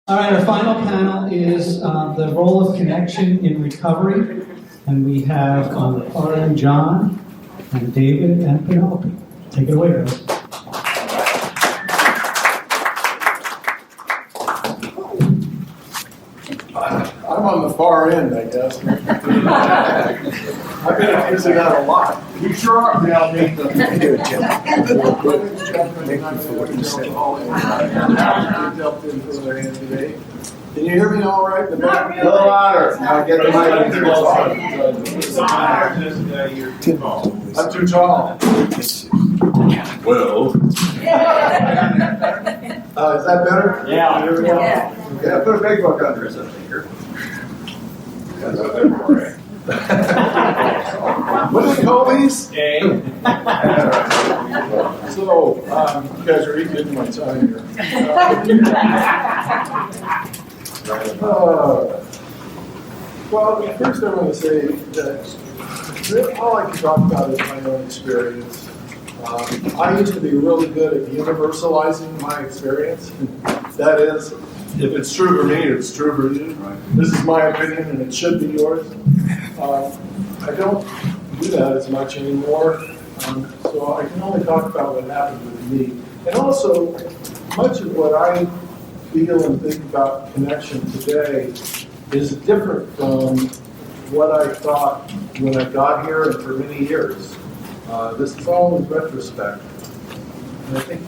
All right, our final panel is the role of connection in recovery. And we have on the far end John and David and Penelope. Take it away, guys. I'm on the far end, I guess. I've been using that a lot. You sure are, now, Nate. Thank you for what you said. Jumped in for their hand today. Can you hear me all right? A little louder. Now get the mic in there. I'm too tall. Well. Is that better? Yeah. Yeah, put a big book under his finger. What do they call these? So, you guys are eating my time here. Well, first I want to say that all I can talk about is my own experience. I used to be really good at universalizing my experience. That is, if it's true for me, it's true for you. This is my opinion and it should be yours. I don't do that as much anymore. So I can only talk about what happened with me. And also, much of what I feel and think about connection today is different from what I thought when I got here and for many years. This is all in retrospect. And I think,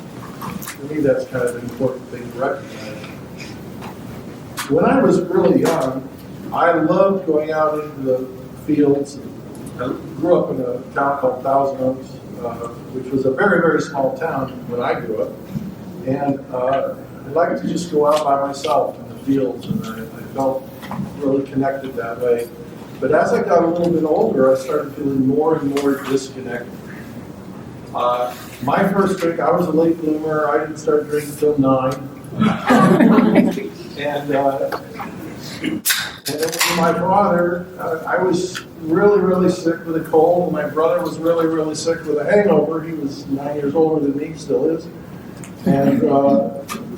for me, that's kind of an important thing to recognize. When I was really young, I loved going out into the fields. I grew up in a town called Thousand Oaks, which was a very, very small town when I grew up. And I liked to just go out by myself in the fields, and I felt really connected that way. But as I got a little bit older, I started feeling more and more disconnected. My first drink, I was a late bloomer. I didn't start drinking until 9. And then my father, I was really, really sick with a cold. My brother was really, really sick with a hangover. He was 9 years older than me, still is. And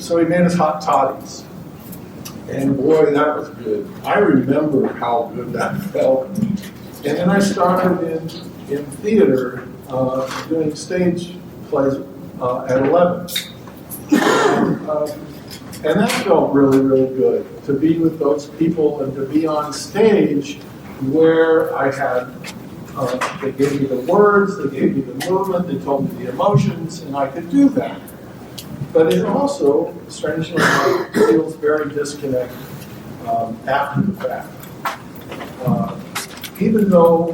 so he made us hot toddies. And boy, that was good. I remember how good that felt. And then I started in theater, doing stage plays at 11. And that felt really, really good, to be with those people and to be on stage where I had, they gave me the words, they gave me the movement, they told me the emotions, and I could do that. But it also, strangely enough, feels very disconnected after the fact. Even though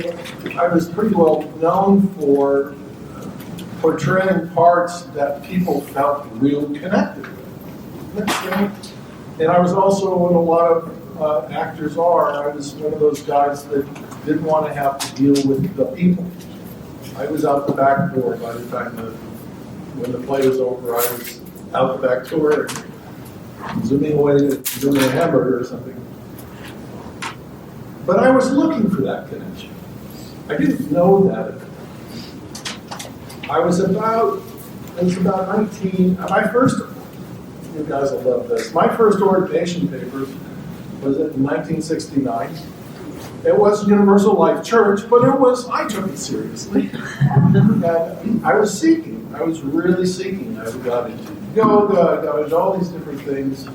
I was pretty well known for portraying parts that people felt real connected with. And I was also, what a lot of actors are, I was one of those guys that didn't want to have to deal with the people. I was out the back door by the time when the play was over. I was out the back door and zooming a hamburger or something. But I was looking for that connection. I didn't know that. I was about 19, you guys will love this. My first ordination papers was in 1969. It was Universal Life Church, but I took it seriously. And I was seeking. I was really seeking. I got into yoga, I got into all these different things.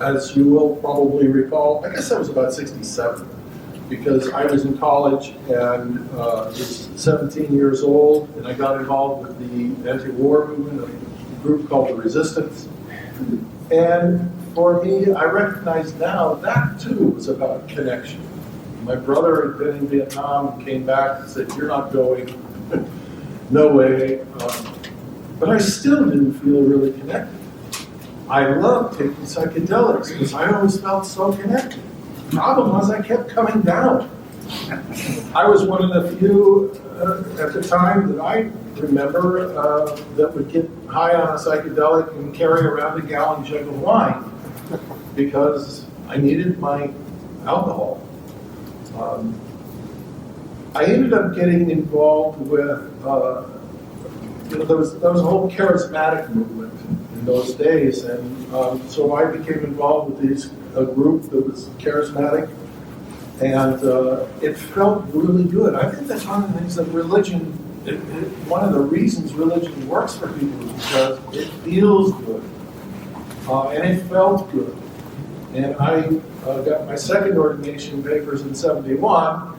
As you will probably recall, I guess I was about 67, because I was in college and was 17 years old, and I got involved with the anti-war movement, a group called the Resistance. And for me, I recognize now that too was about connection. My brother had been in Vietnam and came back and said, "You're not going." No way. But I still didn't feel really connected. I loved taking psychedelics because I always felt so connected. The problem was I kept coming down. I was one of the few at the time that I remember that would get high on a psychedelic and carry around a gallon jug of wine because I needed my alcohol. I ended up getting involved with, there was a whole charismatic movement in in those days. And so I became involved with a group that was charismatic, and it felt really good. I think that's one of the things that religion, one of the reasons religion works for people is because it feels good. And it felt good. And I got my second ordination papers in 71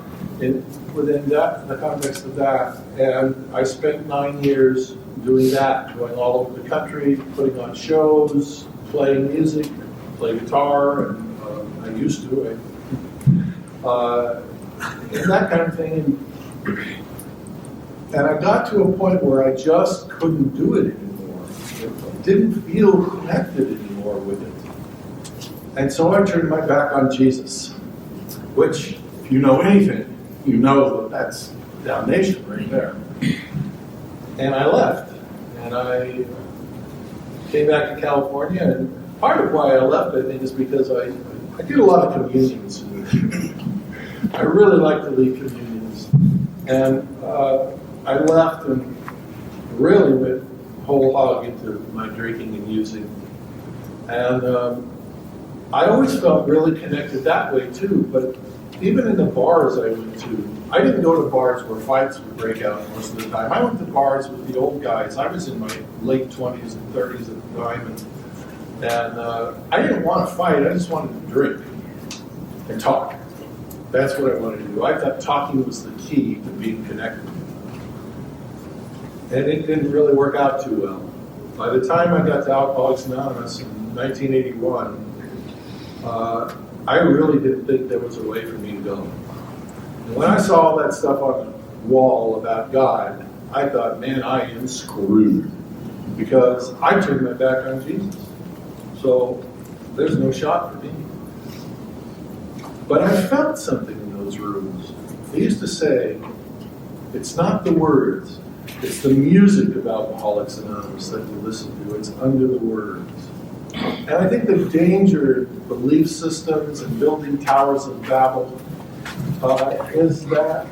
within the context of that. And I spent 9 years doing that, going all over the country, putting on shows, playing music, play guitar, and I used to, and that kind of thing. And I got to a point where I just couldn't do it anymore. It didn't feel connected anymore with it. And so I turned my back on Jesus, which, if you know anything, you know that that's damnation right there. And I left, and I came back to California, and part of why I left, I think, is because I did a lot of communions. I really like to lead communions. And I left and really went whole hog into my drinking and using. And I always felt really connected that way too, but even in the bars I went to, I didn't go to bars where fights would break out most of the time. I went to bars with the old guys. I was in my late 20s and 30s at the time, and I didn't want to fight, I just wanted to drink and talk. That's what I wanted to do. I thought talking was the key to being connected. And it didn't really work out too well. By the time I got to Alcoholics Anonymous in 1981, I really didn't think there was a way for me to go. And when I saw all that stuff on the wall about God, I thought, man, I am screwed. Because I turned my back on Jesus. So there's no shot for me. But I felt something in those rooms. They used to say, it's not the words, it's the music of Alcoholics Anonymous that you listen to. It's under the words. And I think the danger of belief systems and building towers of Babel is that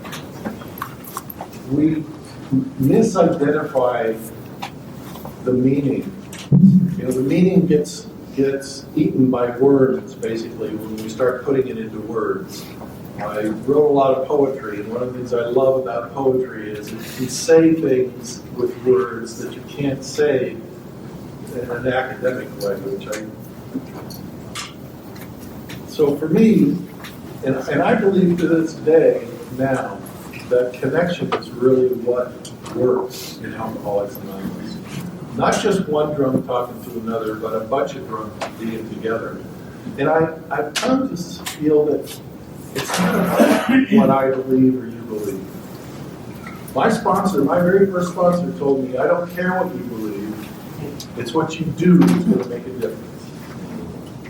we misidentify the meaning. You know, the meaning gets eaten by words, basically, when we start putting it into words. I wrote a lot of poetry, and one of the things I love about poetry is it can say things with words that you can't say in an academic language. So for me, and I believe to this day now, that connection is really what works in Alcoholics Anonymous. Not just one drunk talking to another, but a bunch of drunks being together. And I've come to feel that it's not about what I believe or you believe. My sponsor, my very first sponsor, told me, I don't care what you believe, it's what you do that's going to make a difference.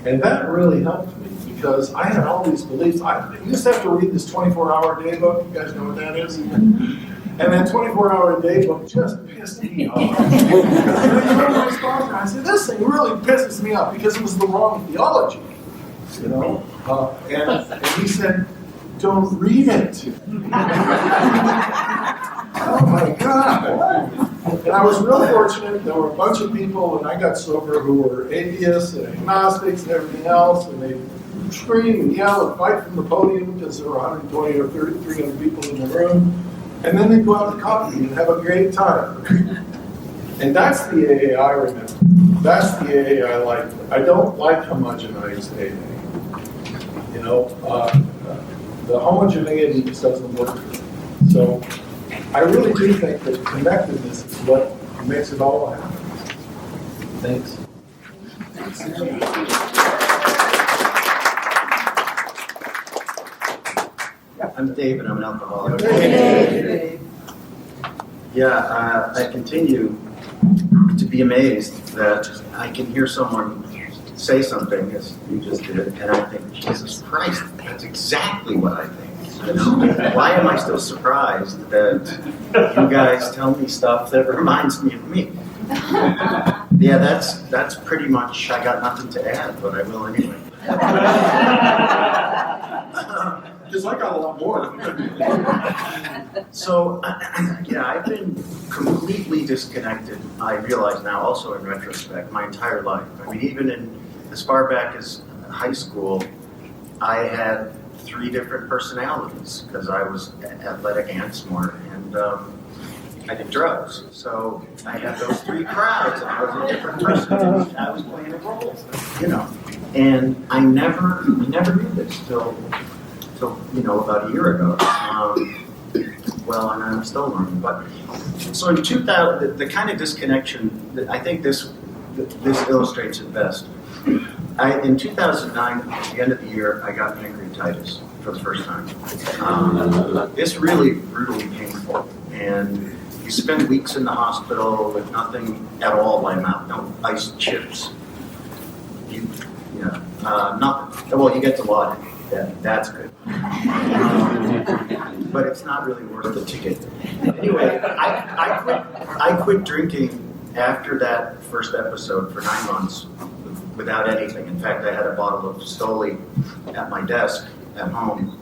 And that really helped me, because I had all these beliefs. You just have to read this 24-hour day book. You guys know what that is? And that 24-hour day book just pissed me off. I said, this thing really pisses me off, because it was the wrong theology. You know? And he said, don't read it. Oh my God. And I was real fortunate. There were a bunch of people when I got sober who were atheists and agnostics and everything else, and they scream and yell and fight from the podium because there were 120 or 300 people in the room. And then they'd go out to coffee and have a great time. And that's the AA I remember. That's the AA I like. I don't like homogenized AA. You know, the homogeneity just doesn't work for me. So I really do think that connectedness is what makes it all happen. Thanks. I'm David. I'm an alcoholic. Hey. Yeah, I continue to be amazed that I can hear someone say something, as you just did, and I think, Jesus Christ, that's exactly what I think. Why am I still surprised that you guys tell me stuff that reminds me of me? Yeah, that's pretty much, I got nothing to add, but I will anyway. Because I got a lot more. So, yeah, I've been completely disconnected, I realize now, also in retrospect, my entire life. I mean, even as far back as high school, I had 3 different personalities because I was athletic and smart, and I did drugs. So I had those 3 crowds, and I was a different person. I was playing a role, you know. And I never knew this till about a year ago. Well, and I'm still learning. But so in 2000, the kind of disconnection, I think this illustrates it best. In 2009, at the end of the year, I got pancreatitis for the first time. It's really brutally painful, and you spend weeks in the hospital with nothing at all by mouth, no ice chips. Nothing. Well, you get to lodge. That's good. But it's not really worth the ticket. Anyway, I quit drinking after that first episode for 9 months without anything. In fact, I had a bottle of Stoli at my desk at home,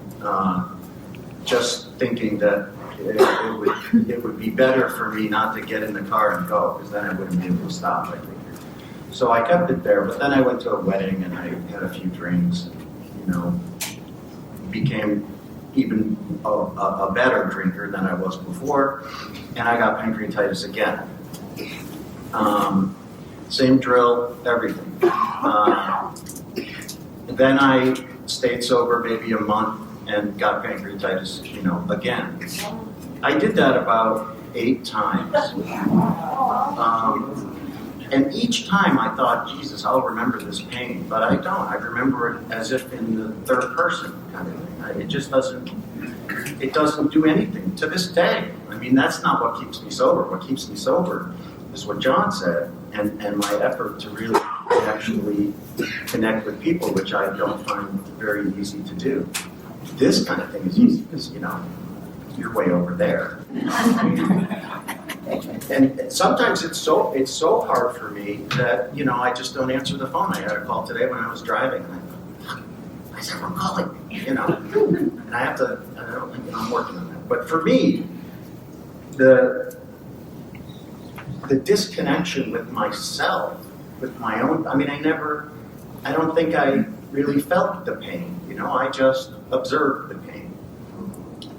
just thinking that it would be better for me not to get in the car and go, because then I wouldn't be able to stop, I figured. So I kept it there, but then I went to a wedding and I had a few drinks, became even a better drinker than I was before, and I got pancreatitis again. Same drill, everything. Then I stayed sober maybe a month and got pancreatitis, again. I did that about 8 times. And each time I thought, Jesus, I'll remember this pain, but I don't. I remember it as if in the third person kind of thing. It just doesn't do anything to this day. I mean, that's not what keeps me sober. What keeps me sober is what John said, and my effort to really actually connect with people, which I don't find very easy to do. This kind of thing is easy because, you're way over there. And sometimes it's so hard for me that, I just don't answer the phone. I had a call today when I was driving, and I said, we're calling, and I have to, I'm working on that. But for me, the disconnection with myself, with my own, I don't think I really felt the pain, I just observed the pain.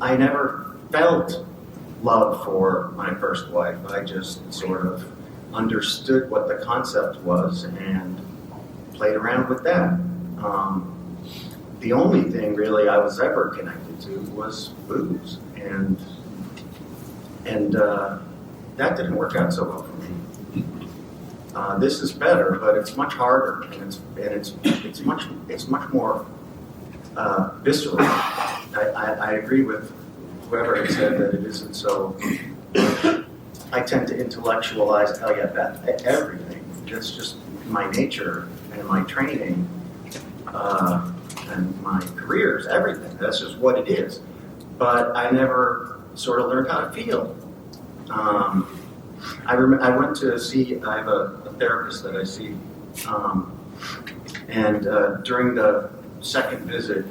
I never felt love for my first wife. I just sort of understood what the concept was and played around with that. The only thing really I was ever connected to was booze, and that didn't work out so well for me. This is better, but it's much harder, and it's much more visceral. I agree with whoever had said that it isn't so. I tend to intellectualize everything. That's just my nature and my training and my careers, everything. That's just what it is. But I never sort of learned how to feel. I went to see, I have a therapist that I see, and during the second visit,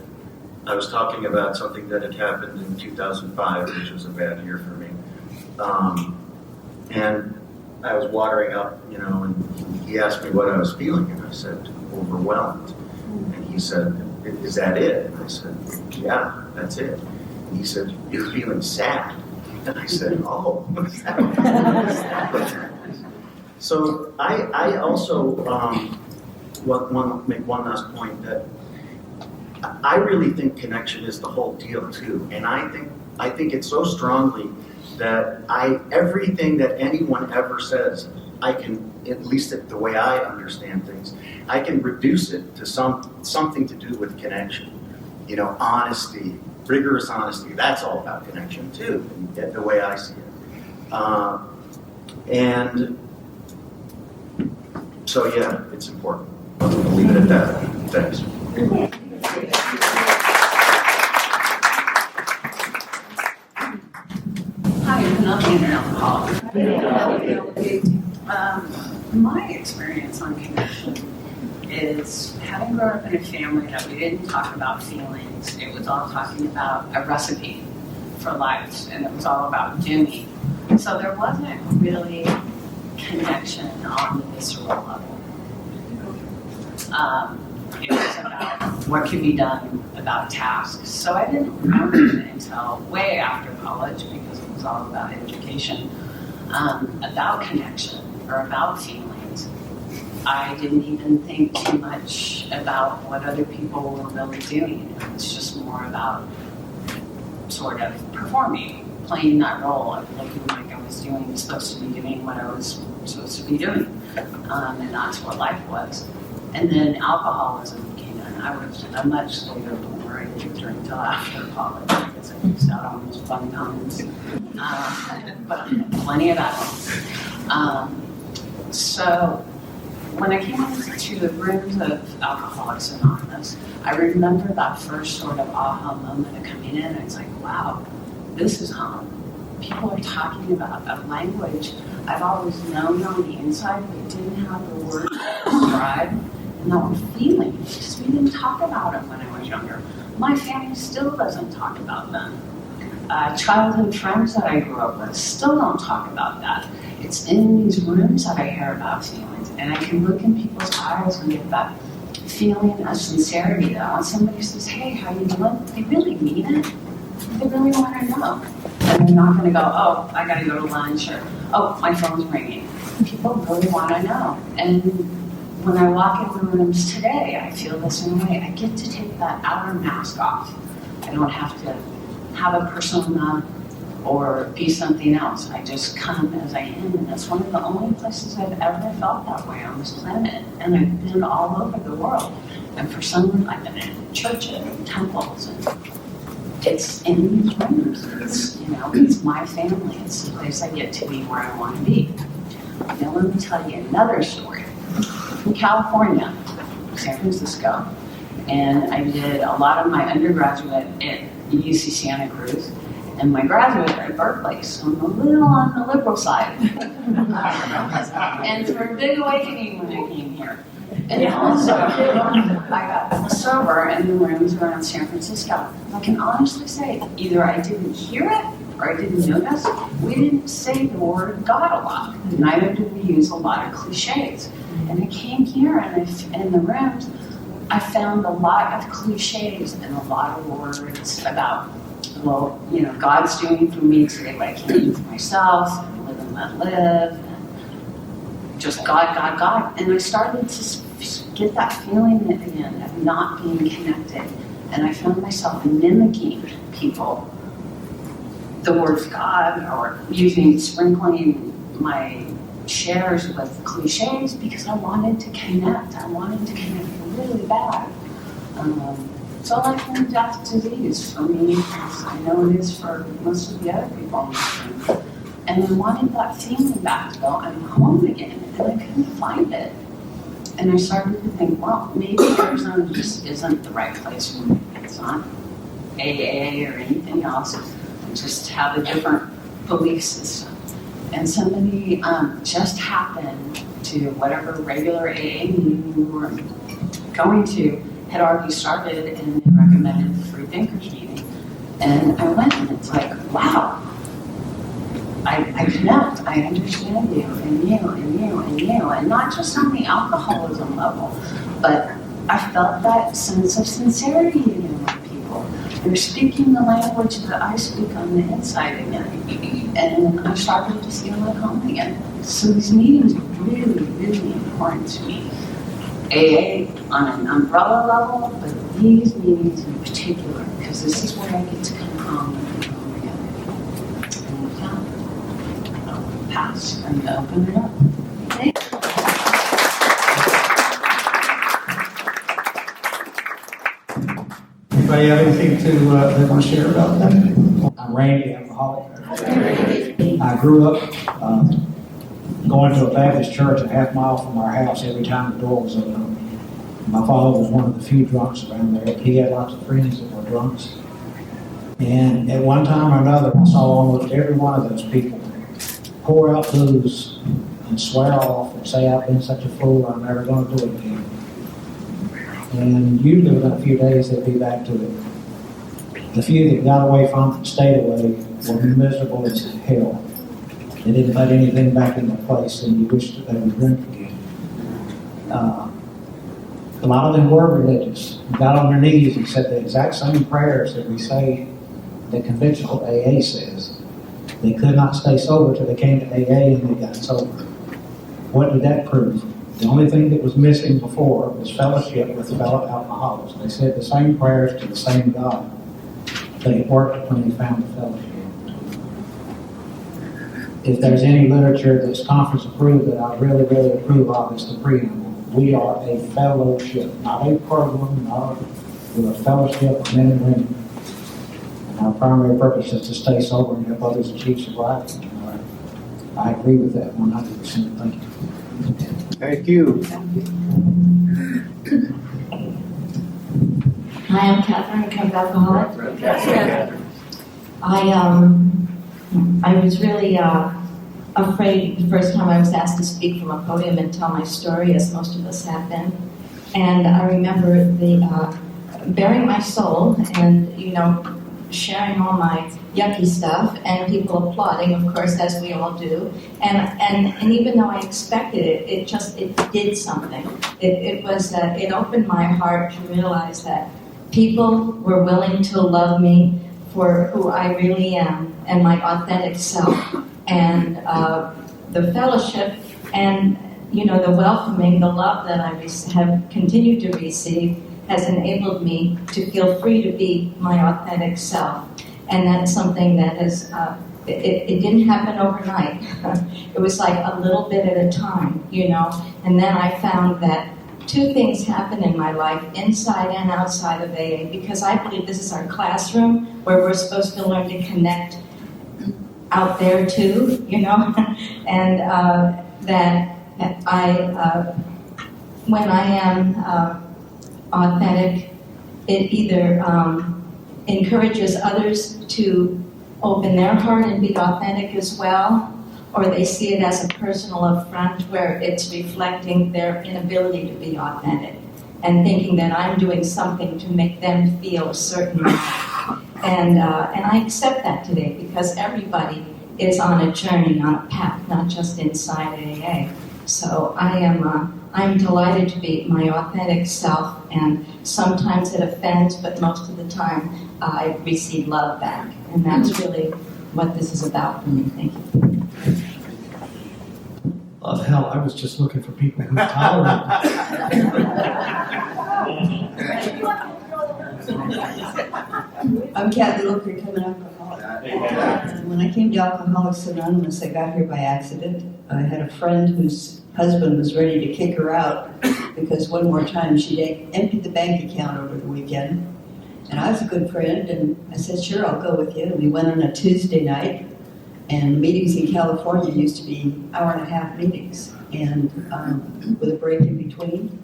I was talking about something that had happened in 2005, which was a bad year for me. And I was watering up, and he asked me what I was feeling, and I said, overwhelmed. And he said, is that it? And I said, yeah, that's it. And he said, you're feeling sad. And I said, oh. So I also want to make one last point that I really think connection is the whole deal too, and I think it so strongly that everything that anyone ever says, I can, at least the way I understand things, I can reduce it to something to do with connection. Honesty, rigorous honesty. That's all about connection too, the way I see it. And so yeah, it's important. I'll leave it at that. Thanks. Hi, I'm not being an alcoholic. My experience on connection is having grown up in a family that we didn't talk about feelings, it was all talking about a recipe for life, and it was all about doing. So there wasn't really connection on the visceral level. It was about what could be done about tasks. So I didn't learn until way after college, because it was all about education, about connection or about feelings. I didn't even think too much about what other people were really doing. It was just more about sort of performing, playing that role of looking like I was supposed to be doing what I was supposed to be doing. And that's what life was. And then alcoholism came in. I was a much later bloomer. I didn't drink until after college because I missed out on those fun times. But plenty of that. So when I came into the rooms of Alcoholics Anonymous, I remember that first sort of aha moment of coming in. It's like, wow, this is home. People are talking about a language I've always known on the inside, but didn't have the word to describe, and that were feelings, because we didn't talk about them when I was younger. My family still doesn't talk about them. Childhood friends that I grew up with still don't talk about that. It's in these rooms that I hear about feelings, and I can look in people's eyes and get that feeling of sincerity that when somebody says, hey, how you doing? They really mean it. They really want to know. And they're not going to go, oh, I got to go to lunch, or, oh, my phone's ringing. People really want to know. And when I walk in the rooms today, I feel the same way. I get to take that outer mask off. I don't have to have a persona or be something else. I just come as I am, and that's one of the only places I've ever felt that way on this planet. And I've been all over the world. And for some reason, I've been in churches and temples, and it's in these rooms. It's, it's my family. It's the place I get to be where I want to be. Now let me tell you another story. From California, San Francisco, and I did a lot of my undergraduate at UC Santa Cruz, and my graduate at Berkeley, so I'm a little on the liberal side. And for a big awakening when I came here. And also, I got sober in the rooms around San Francisco. I can honestly say, either I didn't hear it or I didn't notice. We didn't say the word God a lot. Neither did we use a lot of cliches. And I came here, and in the rooms, I found a lot of cliches and a lot of words about, well, God's doing for me today what I can't do for myself, and live and let live, and just God, God, God. And I started to get that feeling again of not being connected. And I found myself mimicking people, the words God, or sprinkling my shares with cliches because I wanted to connect. I wanted to connect really bad. So life and death disease for me, as I know it is for most of the other people in this room. And I wanted that feeling back to go, I'm home again, and I couldn't find it. And I started to think, well, maybe Arizona just isn't the right place for me. It's not AA or anything else. I just have a different belief system. And somebody just happened to whatever regular AA meeting we were going to had already started, and they recommended the Free Thinkers meeting. And I went, and it's like, wow, I connect, I understand you, and you, and you, and you. And not just on the alcoholism level, but I felt that sense of sincerity again with people. They're speaking the language that I speak on the inside again. And I started to feel like home again. So these meetings are really, really important to me. AA on an umbrella level, but these meetings in particular, because this is where I get to come home and come home again. And with that, I'll pass and open it up. Thank you. Anybody have anything they want to share about that? I'm Randy, alcoholic. I grew up going to a Baptist church a half mile from our house every time the door was open. My father was one of the few drunks around there. He had lots of friends that were drunks. And at one time or another, I saw almost every one of those people pour out booze and swear off and say, I've been such a fool, I'm never going to do it again. And usually within a few days, they'd be back to it. The few that got away from it and stayed away were miserable as hell. They didn't put anything back into place, and you wish that they would drink again. A lot of them were religious, got on their knees and said the exact same prayers that we say that conventional AA says. They could not stay sober till they came to AA and they got sober. What did that prove? The only thing that was missing before was fellowship with fellow alcoholics. They said the same prayers to the same God, but it worked when they found the fellowship. If there's any literature that's conference approved that I really, really approve of, it's the preamble. We are a fellowship, not a program, we're a fellowship of men and women. And our primary purpose is to stay sober and help others achieve sobriety. I agree with that 100%. Thank you. Thank you. Hi, I'm Catherine, recovered alcoholic. I was really afraid the first time I was asked to speak from a podium and tell my story, as most of us have been. And I remember the bearing my soul and, sharing all my yucky stuff and people applauding, of course, as we all do. And even though I expected it, it did something. It opened my heart to realize that people were willing to love me for who I really am and my authentic self. And the fellowship and, the welcoming, the love that I have continued to receive has enabled me to feel free to be my authentic self. And that's something that has, it didn't happen overnight. It was like a little bit at a time, And then I found that two things happen in my life, inside and outside of AA, because I believe this is our classroom where we're supposed to learn to connect out there too, and that when I am authentic, it either encourages others to open their heart and be authentic as well, or they see it as a personal affront where it's reflecting their inability to be authentic and thinking that I'm doing something to make them feel a certain way. And I accept that today because everybody is on a journey, on a path, not just inside AA. So I'm delighted to be my authentic self, and sometimes it offends, but most of the time I receive love back. And that's really what this is about for me. Thank you. Oh, hell, I was just looking for people who tolerate I'm Kathy Looker, coming alcoholic. When I came to Alcoholics Anonymous, I got here by accident. I had a friend whose husband was ready to kick her out because one more time she'd emptied the bank account over the weekend. And I was a good friend, and I said, sure, I'll go with you. And we went on a Tuesday night, and meetings in California used to be hour-and-a-half meetings, and with a break in between.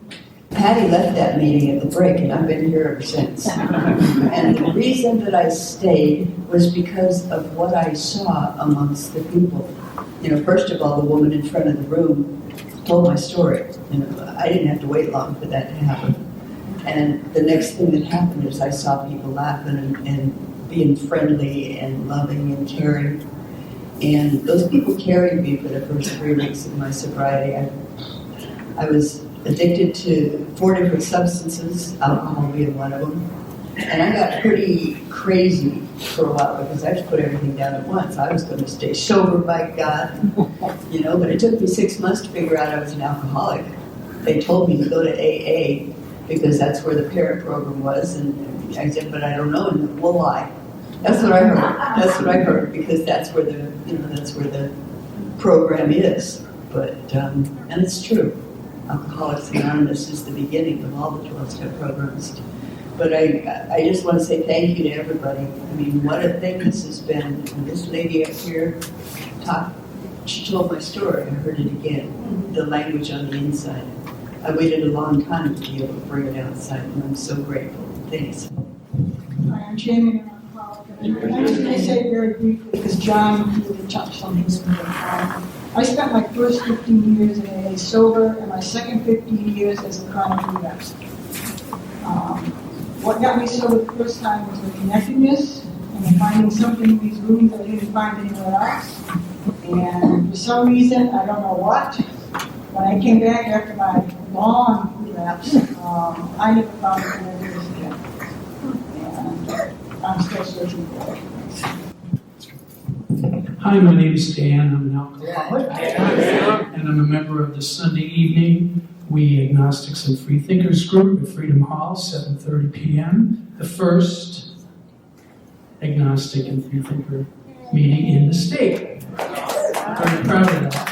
Patty left that meeting at the break, and I've been here ever since. And the reason that I stayed was because of what I saw amongst the people. First of all, the woman in front of the room told my story. I didn't have to wait long for that to happen. And the next thing that happened is I saw people laughing and being friendly and loving and caring. And those people carried me for the first 3 weeks of my sobriety. I was addicted to 4 different substances, alcohol being one of them. And I got pretty crazy for a while because I just put everything down at once. I was going to stay sober, by God, but it took me 6 months to figure out I was an alcoholic. They told me to go to AA because that's where the parent program was. And I said, but I don't know, and we'll lie. That's what I heard. That's what I heard because that's where the program is. But, and it's true. Alcoholics Anonymous is the beginning of all the 12-step programs. But I just want to say thank you to everybody. I mean, what a thing this has been. And this lady up here she told my story. I heard it again. The language on the inside. I waited a long time to be able to bring it outside, and I'm so grateful. Thanks. Hi, I'm Jamie. I'm just going to say very briefly, because John really touched on this. I spent my first 15 years in AA sober, and my second 15 years as a chronic relapse. what got me sober the first time was the connectedness and finding something in these rooms that I didn't find anywhere else. And for some reason, I don't know what, when I came back after my long relapse, I never found it in the again. And I'm still searching for it. Hi, my name is Dan. I'm an alcoholic, and I'm a member of the Sunday evening We Agnostics and Freethinkers group at Freedom Hall, 7:30 p.m. The first agnostic and freethinker meeting in the state. I'm very proud of that.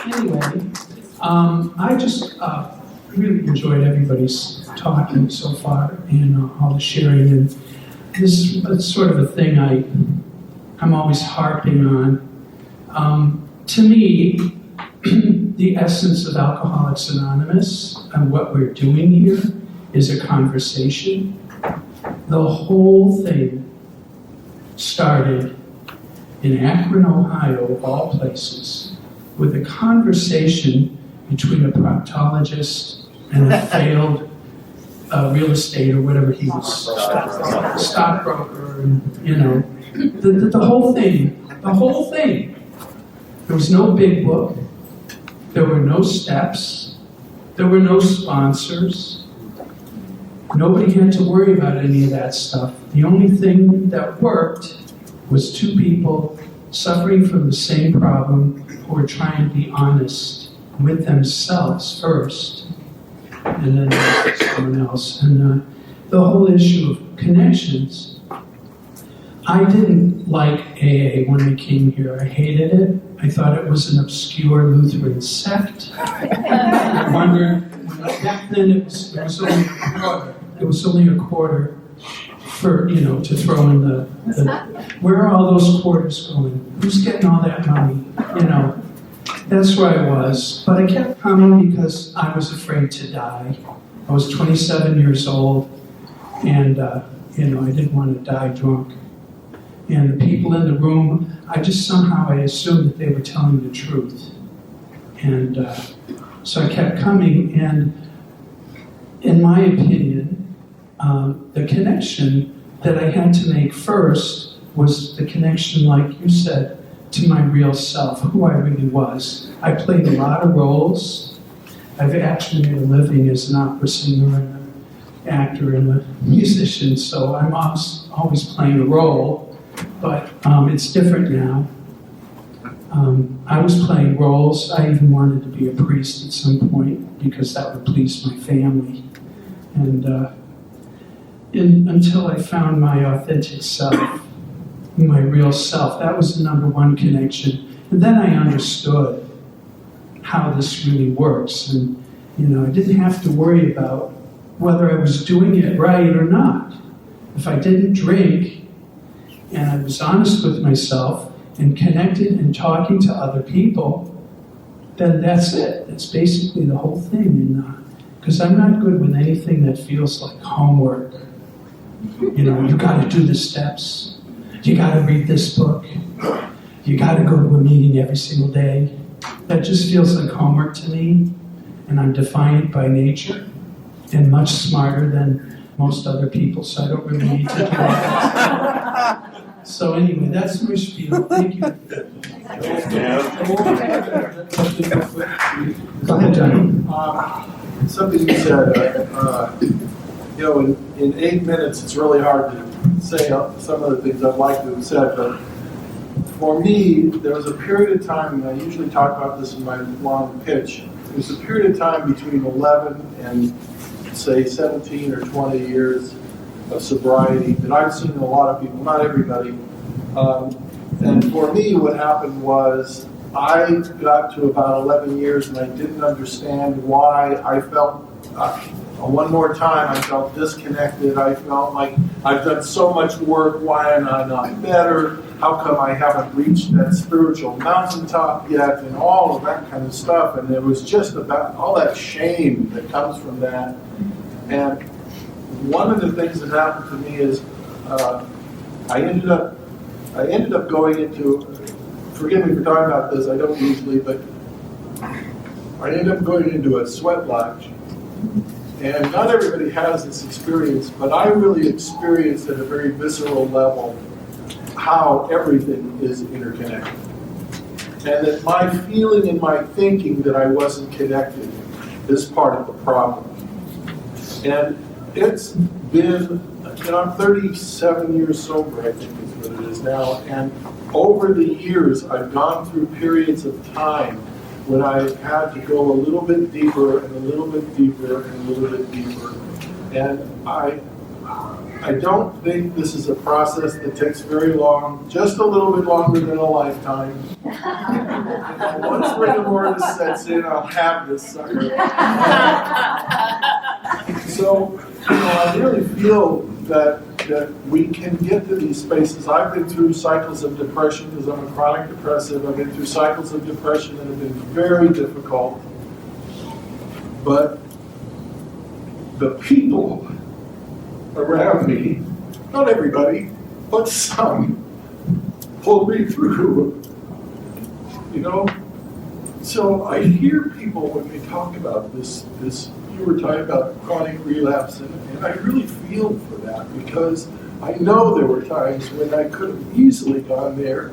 Anyway, I just really enjoyed everybody's talking so far and all the sharing. And this is sort of a thing I'm always harping on. To me, the essence of Alcoholics Anonymous and what we're doing here is a conversation. The whole thing started in Akron, Ohio, of all places, with a conversation between a proctologist and a failed real estate or whatever he was, stockbroker, and, you know, the whole thing. There was no big book. There were no steps. There were no sponsors. Nobody had to worry about any of that stuff. The only thing that worked was two people suffering from the same problem who were trying to be honest with themselves first, and then with someone else. And the whole issue of connections, I didn't like AA when I came here. I hated it. I thought it was an obscure Lutheran sect. I wondered, back then it was only a quarter. It was only a quarter for, to throw in the where are all those quarters going? Who's getting all that money? That's where I was. But I kept coming because I was afraid to die. I was 27 years old, and I didn't want to die drunk. And the people in the room, I assumed that they were telling the truth. And so I kept coming, and in my opinion, the connection that I had to make first was the connection, like you said, to my real self, who I really was. I played a lot of roles. I've actually made a living as an opera singer and an actor and a musician, so I'm always playing a role. But it's different now. I was playing roles. I even wanted to be a priest at some point because that would please my family. And until I found my authentic self, my real self, that was the number one connection. And then I understood how this really works. And, I didn't have to worry about whether I was doing it right or not. If I didn't drink, and I was honest with myself and connected and talking to other people, then that's it. That's basically the whole thing. Because I'm not good with anything that feels like homework. You got to do the steps. You got to read this book. You got to go to a meeting every single day. That just feels like homework to me. And I'm defiant by nature and much smarter than most other people, so I don't really need to do that. So anyway, that's my spiel. Thank you. Go ahead, John. Something you said, in 8 minutes, it's really hard to say some of the things I'd like to have said, but for me, there was a period of time, and I usually talk about this in my long pitch, there was a period of time between 11 and, say, 17 or 20 years of sobriety that I've seen in a lot of people, not everybody. And for me, what happened was I got to about 11 years and I didn't understand why I felt, one more time, I felt disconnected. I felt like I've done so much work. Why am I not better? How come I haven't reached that spiritual mountaintop yet? And all of that kind of stuff. And it was just about all that shame that comes from that. And one of the things that happened to me is I ended up going into, forgive me for talking about this, I don't usually, but I ended up going into a sweat lodge. And not everybody has this experience, but I really experienced at a very visceral level how everything is interconnected. And that my feeling and my thinking that I wasn't connected is part of the problem. And it's been, I'm 37 years sober, I think is what it is now. And over the years, I've gone through periods of time when I had to go a little bit deeper and a little bit deeper and a little bit deeper. And I don't think this is a process that takes very long, just a little bit longer than a lifetime. Once rigor mortis sets in, I'll have this sucker. So, I really feel that we can get to these spaces. I've been through cycles of depression because I'm a chronic depressive. I've been through cycles of depression that have been very difficult. But the people around me, not everybody, but some, pulled me through. So I hear people when they talk about this, you were talking about chronic relapse, and I really feel for that because I know there were times when I could have easily gone there.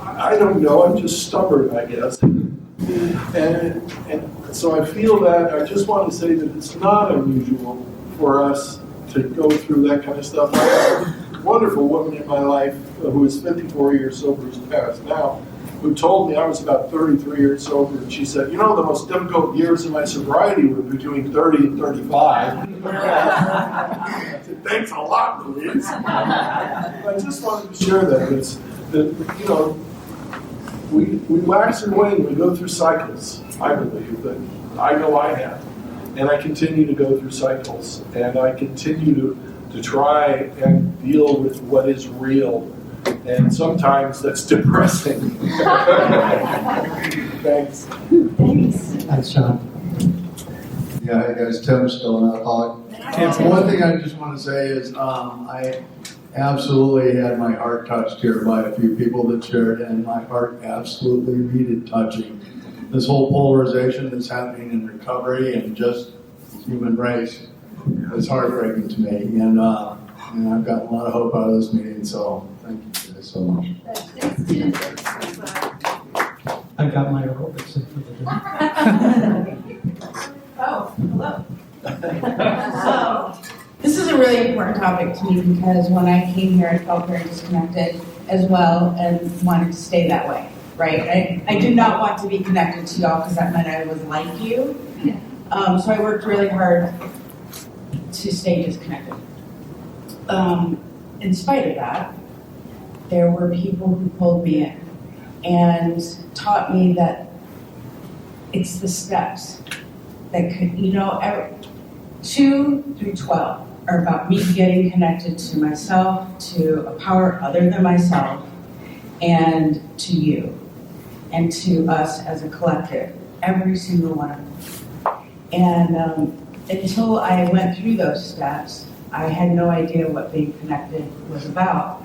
I don't know, I'm just stubborn, I guess. And so I feel that. I just want to say that it's not unusual for us to go through that kind of stuff. I have a wonderful woman in my life who is 54 years sober, who's passed now, who told me I was about 33 years sober, and she said, the most difficult years of my sobriety were between 30 and 35. I said, thanks a lot, Louise. I just wanted to share that. We wax and wane, we go through cycles, I believe, that I know I have. And I continue to go through cycles, and I continue to try and deal with what is real. And sometimes that's depressing. Thanks. Thanks, John. Yeah, hey guys, Tim, still an alcoholic. And one thing I just want to say is I absolutely had my heart touched here by a few people that shared, and my heart absolutely needed touching. This whole polarization that's happening in recovery and just human race is heartbreaking to me. And I've got a lot of hope out of this meeting, so thank you guys so much. I got my aerobics in for the day. Oh, hello. This is a really important topic to me because when I came here, I felt very disconnected as well and wanted to stay that way, right? I did not want to be connected to y'all because that meant I was like you. So I worked really hard to stay disconnected. In spite of that, there were people who pulled me in and taught me that it's the steps that could, 2 through 12 are about me getting connected to myself, to a power other than myself, and to you, and to us as a collective, every single one of them. And until I went through those steps, I had no idea what being connected was about.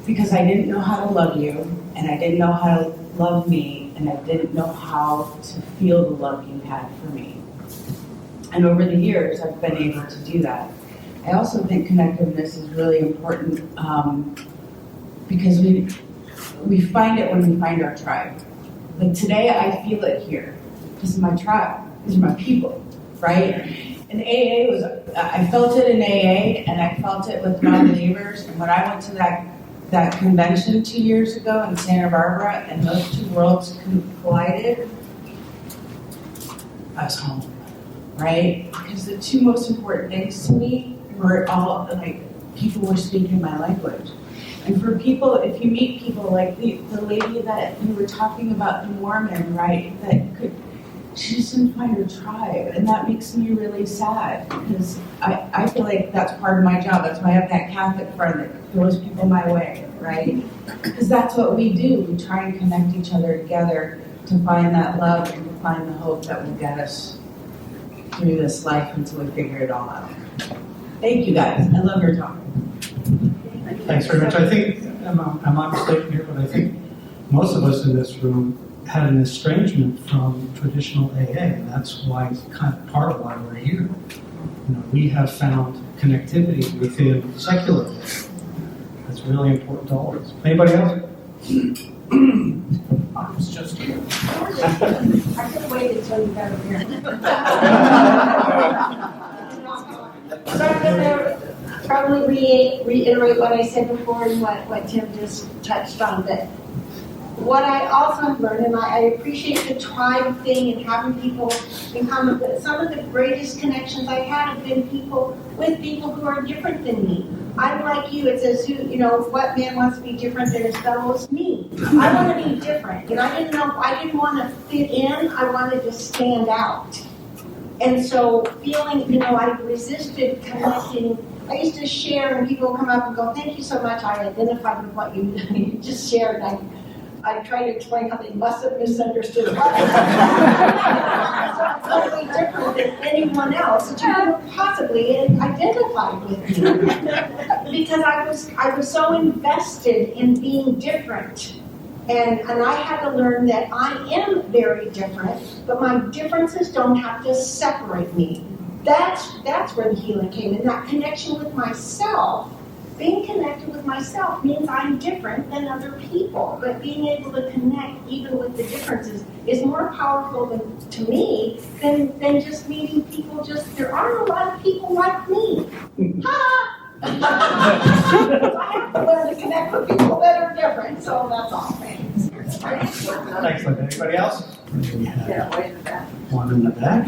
Because I didn't know how to love you, and I didn't know how to love me, and I didn't know how to feel the love you had for me. And over the years, I've been able to do that. I also think connectiveness is really important because we find it when we find our tribe. Like today, I feel it here. This is my tribe. These are my people, right? And AA I felt it in AA, and I felt it with non-believers. And when I went to that convention 2 years ago in Santa Barbara, and those two worlds collided, I was home, right? Because the two most important things to me were all, people were speaking my language. And for people, if you meet people like the lady that you were talking about in Mormon, right, she just didn't find her tribe, and that makes me really sad because I feel like that's part of my job. That's why I have that Catholic friend that throws people my way, right? Because that's what we do. We try and connect each other together to find that love and to find the hope that will get us through this life until we figure it all out. Thank you guys. I love your talk. Thanks very much. I think, I'm not mistaken here, but I think most of us in this room had an estrangement from traditional AA, and that's why it's kind of part of why we're here. We have found connectivity within secular. That's really important to all of us. Anybody else? It's just you. I could have waited until you got over here. So I'm gonna probably reiterate what I said before and what Tim just touched on, but what I also have learned, and I appreciate the tribe thing and having people in common, but some of the greatest connections I had have been with people who are different than me. I'm like you, it says, what man wants to be different than his fellow? It's me. I want to be different, and I didn't want to fit in, I wanted to stand out. And so feeling, I resisted connecting. I used to share and people would come up and go, thank you so much, I identified with what you just shared. I tried to explain how they must have misunderstood what it's totally different than anyone else that you could possibly identify with me. Because I was so invested in being different. And I had to learn that I am very different, but my differences don't have to separate me. That's where the healing came in, that connection with myself. Being connected with myself means I'm different than other people, but being able to connect even with the differences is more powerful to me than just meeting people. There aren't a lot of people like me. I have to learn to connect with people that are different, so that's all. Thanks. Thanks, Linda. Anybody else? Yeah, way in the back. One in the back.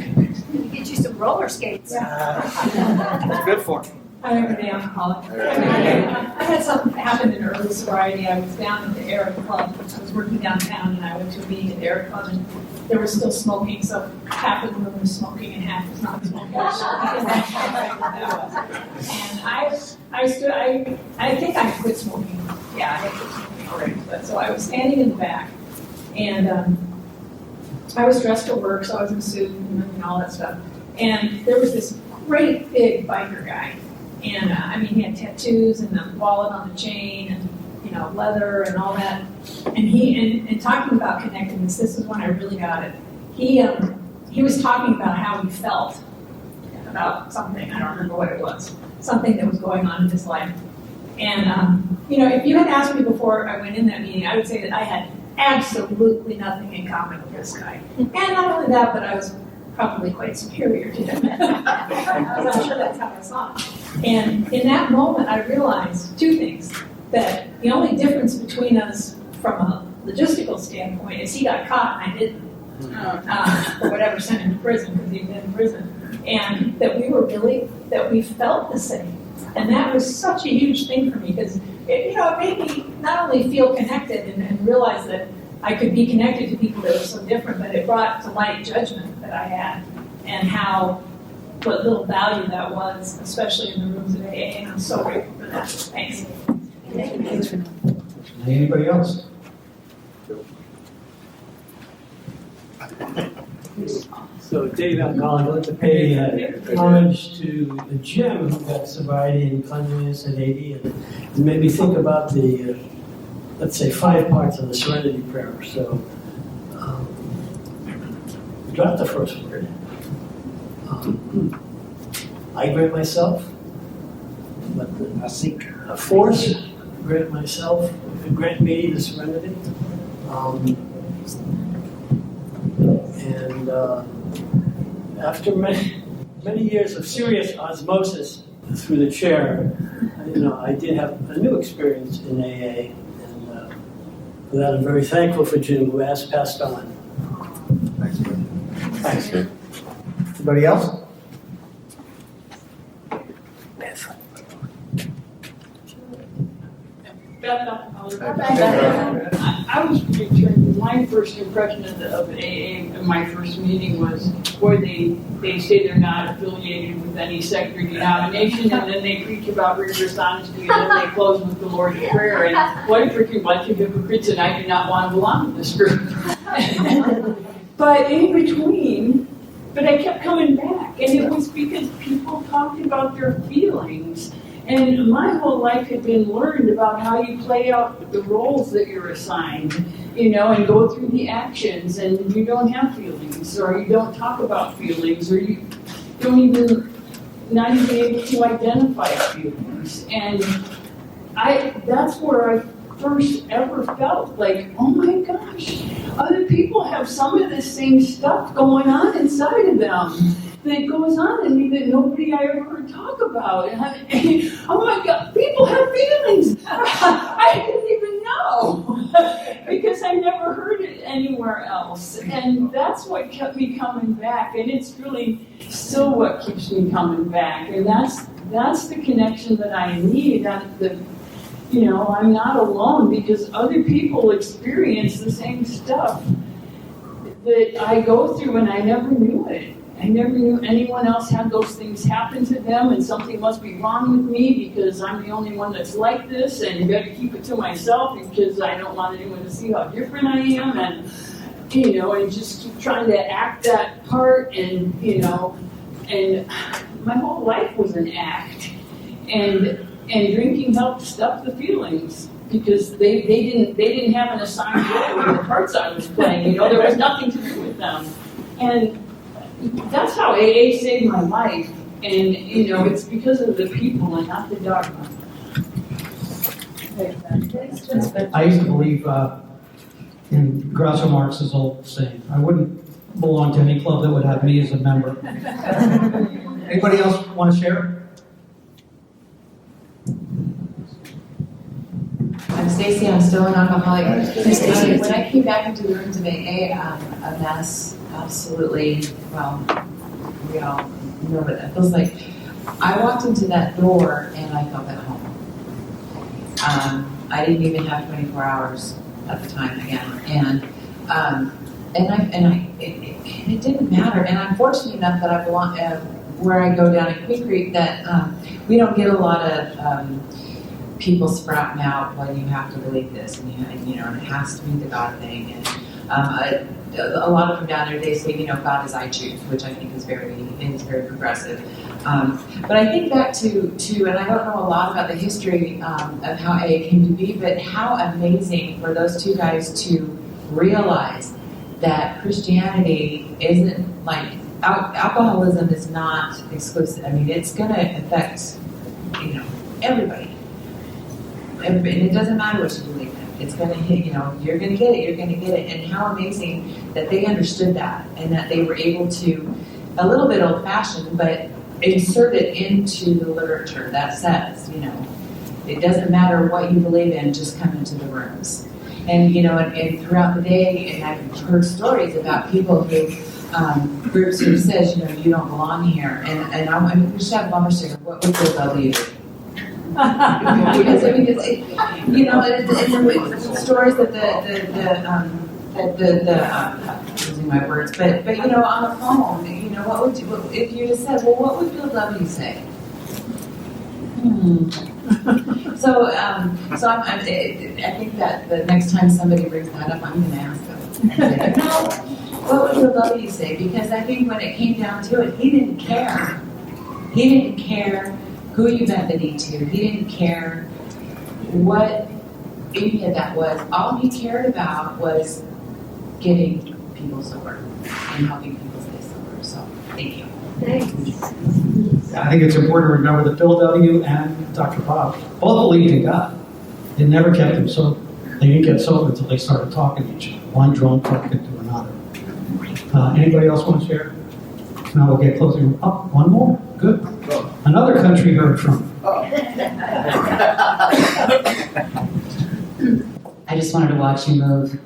Get you some roller skates. That's good for me. Hi, I'm an alcoholic. I had something happen in early sobriety. I was down at the Eric Club. I was working downtown, and I went to a meeting at the Eric Club, and there was still smoking, so half of the room was smoking and half was not smoking. And I think I quit smoking. Yeah, I had quit smoking already. But so I was standing in the back, and I was dressed for work, so I was in a suit and all that stuff. And there was this great big biker guy. And he had tattoos and a wallet on the chain and, leather and all that. And talking about connectedness, this is when I really got it. He was talking about how he felt about something, I don't remember what it was, something that was going on in his life. And, if you had asked me before I went in that meeting, I would say that I had absolutely nothing in common with this guy. And not only that, but I was probably quite superior to him. I'm not sure that's how I saw it. And in that moment, I realized two things. That the only difference between us from a logistical standpoint is he got caught and I didn't. For whatever, sent him to prison because he'd been in prison. And that we felt the same. And that was such a huge thing for me because, it made me not only feel connected and realize that I could be connected to people that were so different, but it brought to light judgment that I had and what little value that was, especially in the rooms of AA, and I'm so grateful for that. Thanks. Anybody else? So Dave Alcoholic, I'd like to pay homage to Jim, who got sobriety and cleanliness at 80, and made me think about the, let's say, 5 parts of the Serenity Prayer. So, drop the first word. I grant myself. I seek. A force, grant myself, grant me the serenity. After many years of serious osmosis through the chair, I did have a new experience in AA, and for that I'm very thankful for Jim, who has passed on. Thanks. Anybody else? I was returned. My first impression of AA in my first meeting was, boy, they say they're not affiliated with any sect or denomination, and then they preach about rigorous honesty, and then they close with the Lord's Prayer. And what a freaking bunch of hypocrites, and I do not want to belong to this group. But in between, I kept coming back, and it was because people talked about their feelings. And my whole life had been learned about how you play out the roles that you're assigned. and go through the actions, and you don't have feelings, or you don't talk about feelings, or you don't not even able to identify feelings. And that's where I first ever felt like, oh my gosh, other people have some of this same stuff going on inside of them that goes on in me that nobody I ever heard talk about. And oh my God, people have feelings. I didn't even know because I never heard it anywhere else. And that's what kept me coming back. And it's really still what keeps me coming back. And that's the connection that I need. I'm not alone because other people experience the same stuff that I go through, and I never knew it. I never knew anyone else had those things happen to them, and something must be wrong with me because I'm the only one that's like this, and you better keep it to myself because I don't want anyone to see how different I am, and and just keep trying to act that part, and and my whole life was an act, and drinking helped stuff the feelings because they didn't have an assigned role in the parts I was playing. There was nothing to do with them, and that's how AA saved my life. And it's because of the people and not the dogma. I used to believe in Groucho Marx's old saying, I wouldn't belong to any club that would have me as a member. Anybody else want to share? I'm Stacy. I'm still an alcoholic. When I came back into the rooms of AA, a mess, absolutely, well, we all know what that feels like. I walked into that door and I felt at home. I didn't even have 24 hours at the time again, it didn't matter. And I'm fortunate enough that I belong where I go down in Queen Creek that we don't get a lot of people sprouting out, well, you have to believe this, and it has to be the God thing. And a lot of them down there, they say, God is I choose, which I think is very progressive. But I think back to, and I don't know a lot about the history of how AA came to be, but how amazing for those two guys to realize that Christianity isn't like, alcoholism is not exclusive. I mean, it's going to affect, everybody. And it doesn't matter what you believe in. It's going to hit, you're going to get it. And how amazing that they understood that and that they were able to, a little bit old-fashioned, but insert it into the literature that says, it doesn't matter what you believe in, just come into the rooms. And, and throughout the day, and I've heard stories about people who, groups who says, you don't belong here. And we should have a bumper sticker. What would Bill W do? Because it's the stories that losing my words, but on the phone, what would you, if you just said, well, what would Bill W say? So I think that the next time somebody brings that up, I'm going to ask them. What would Bill W say? Because I think when it came down to it, he didn't care. He didn't care who you bent the knee to. He didn't care what any of that was. All he cared about was getting people sober and helping people stay sober. So, thank you. Thanks. I think it's important to remember that Bill W. and Dr. Bob both believed in God. They never kept them sober. They didn't get sober until they started talking to each other. One drunk talking to another. Anybody else want to share? Now we'll get closing. Oh, one more. Good. Another country heard from. I just wanted to watch you move.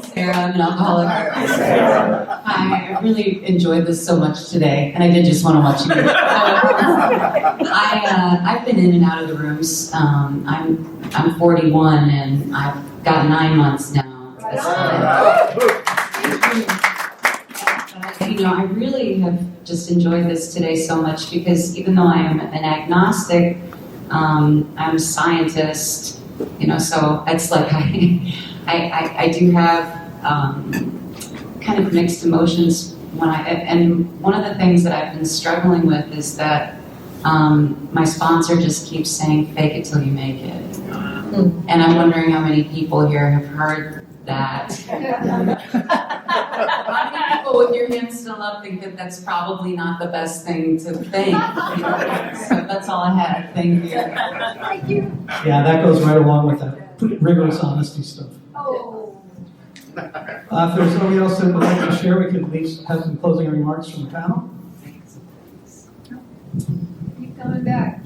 Sarah, I'm an alcoholic. Hi, I really enjoyed this so much today, and I did just want to watch you move. I've been in and out of the rooms. I'm 41, and I've got 9 months now. I really have just enjoyed this today so much because even though I am an agnostic, I'm a scientist, so it's like I do have kind of mixed emotions and one of the things that I've been struggling with is that my sponsor just keeps saying, fake it till you make it. And I'm wondering how many people here have heard that. How many people with your hands still up think that that's probably not the best thing to think? So that's all I had. Thank you. Thank you. Yeah, that goes right along with that rigorous honesty stuff. Oh. If there's nobody else that would like to share, we could at least have some closing remarks from the panel. Keep coming back.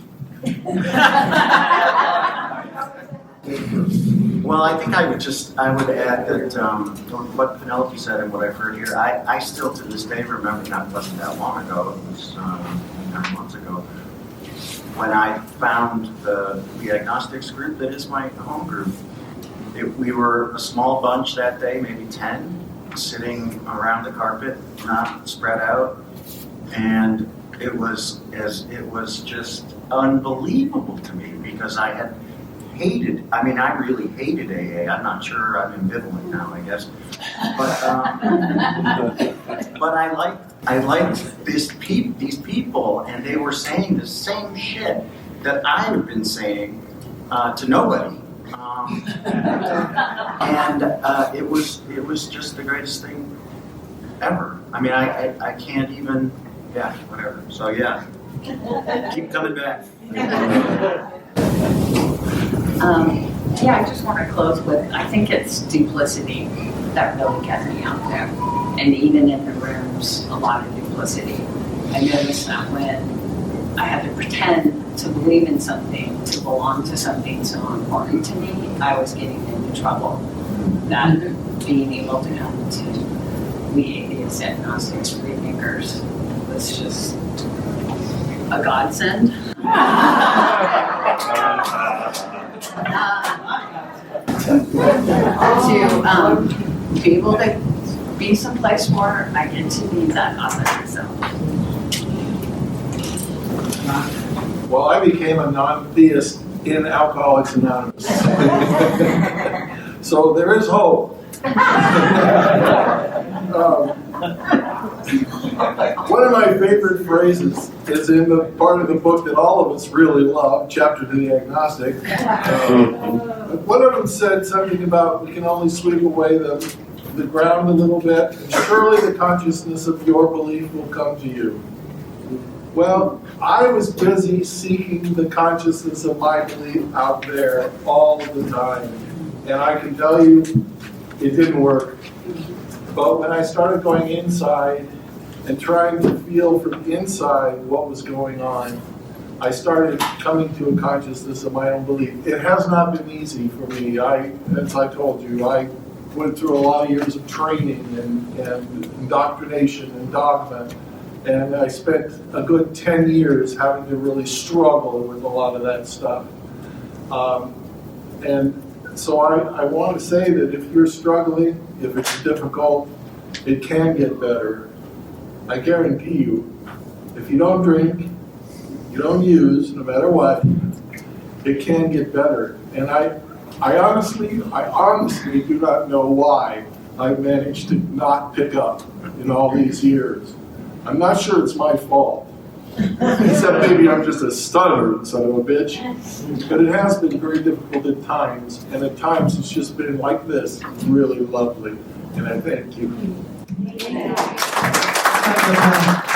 Well, I think I would add that what Penelope said and what I've heard here, I still to this day remember, not wasn't that long ago, it was 9 months ago, when I found the agnostics group that is my home group. We were a small bunch that day, maybe 10, sitting around the carpet, not spread out, and it was just unbelievable to me because I really hated AA. I'm not sure, I'm ambivalent now, I guess. But I liked these people, and they were saying the same shit that I had been saying to nobody. And it was just the greatest thing ever. I mean, I can't even, yeah, whatever. So yeah, keep coming back. Yeah, I just want to close with, I think it's duplicity that really gets me out there. And even in the rooms, a lot of duplicity. I noticed that when I had to pretend to believe in something, to belong to something so important to me, I was getting into trouble. That being able to come to the atheist, agnostics, free thinkers was just a godsend. To be able to be someplace where I get to be that authentic self. Well, I became a non-theist in Alcoholics Anonymous. So there is hope. One of my favorite phrases is in the part of the book that all of us really love, Chapter to the Agnostic. One of them said something about we can only sweep away the ground a little bit, and surely the consciousness of your belief will come to you. Well, I was busy seeking the consciousness of my belief out there all the time. And I can tell you, it didn't work. But when I started going inside and trying to feel from inside what was going on, I started coming to a consciousness of my own belief. It has not been easy for me. As I told you, I went through a lot of years of training and indoctrination and dogma. And I spent a good 10 years having to really struggle with a lot of that stuff. And so I want to say that if you're struggling, if it's difficult, it can get better. I guarantee you, if you don't drink, you don't use, no matter what, it can get better. And I honestly do not know why I managed to not pick up in all these years. I'm not sure it's my fault. Except maybe I'm just a stutterer, son of a bitch. But it has been very difficult at times, and at times it's just been like this, really lovely. And I thank you. Thank you.